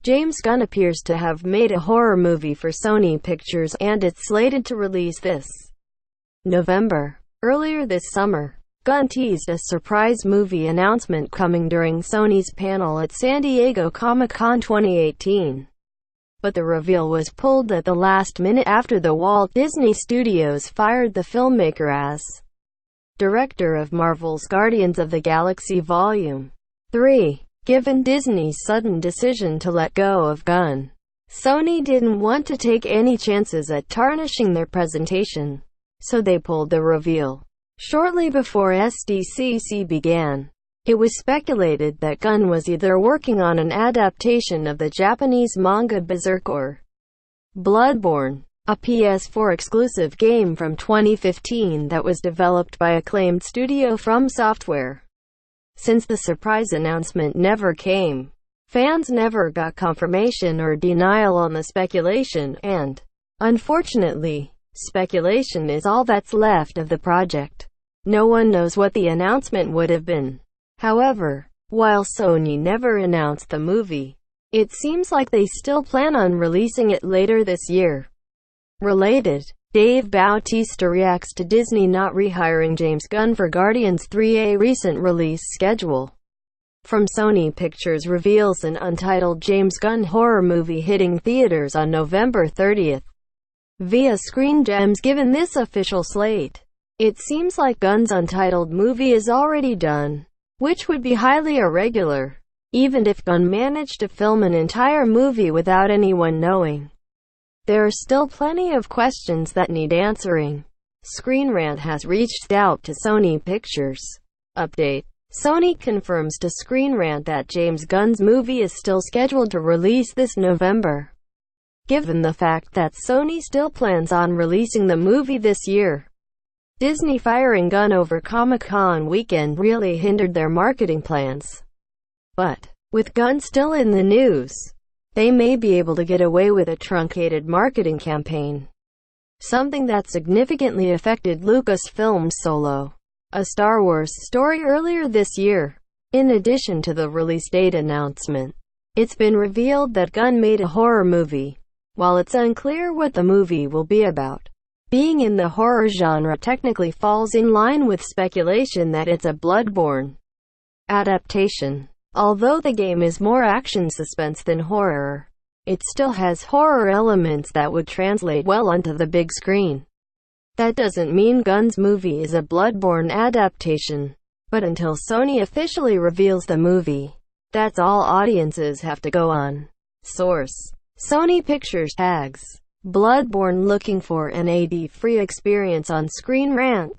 James Gunn appears to have made a horror movie for Sony Pictures, and it's slated to release this November. Earlier this summer, Gunn teased a surprise movie announcement coming during Sony's panel at San Diego Comic-Con 2018. But the reveal was pulled at the last minute after the Walt Disney Studios fired the filmmaker as director of Marvel's Guardians of the Galaxy Volume 3. Given Disney's sudden decision to let go of Gunn, Sony didn't want to take any chances at tarnishing their presentation, so they pulled the reveal. Shortly before SDCC began, it was speculated that Gunn was either working on an adaptation of the Japanese manga Berserk or Bloodborne, a PS4 exclusive game from 2015 that was developed by acclaimed studio FromSoftware. Since the surprise announcement never came, fans never got confirmation or denial on the speculation, and, unfortunately, speculation is all that's left of the project. No one knows what the announcement would have been. However, while Sony never announced the movie, it seems like they still plan on releasing it later this year. Related, Bautista reacts to Disney not rehiring James Gunn for Guardians 3, a recent release schedule from Sony Pictures reveals an untitled James Gunn horror movie hitting theaters on November 30th. Via Screen Gems given this official slate, it seems like Gunn's Untitled movie is already done, which would be highly irregular, even if Gunn managed to film an entire movie without anyone knowing. There are still plenty of questions that need answering. ScreenRant has reached out to Sony Pictures. Update: Sony confirms to ScreenRant that James Gunn's movie is still scheduled to release this November. Given the fact that Sony still plans on releasing the movie this year, Disney firing Gunn over Comic-Con weekend really hindered their marketing plans. But, with Gunn still in the news, they may be able to get away with a truncated marketing campaign. Something that significantly affected Lucasfilms Solo, a Star Wars story earlier this year. In addition to the release date announcement, it's been revealed that Gunn made a horror movie. While it's unclear what the movie will be about, being in the horror genre technically falls in line with speculation that it's a Bloodborne adaptation. Although the game is more action-suspense than horror, it still has horror elements that would translate well onto the big screen. That doesn't mean Gunn's movie is a Bloodborne adaptation, but until Sony officially reveals the movie, that's all audiences have to go on. Source: Sony Pictures Tags. Bloodborne looking for an ad-free experience on ScreenRant.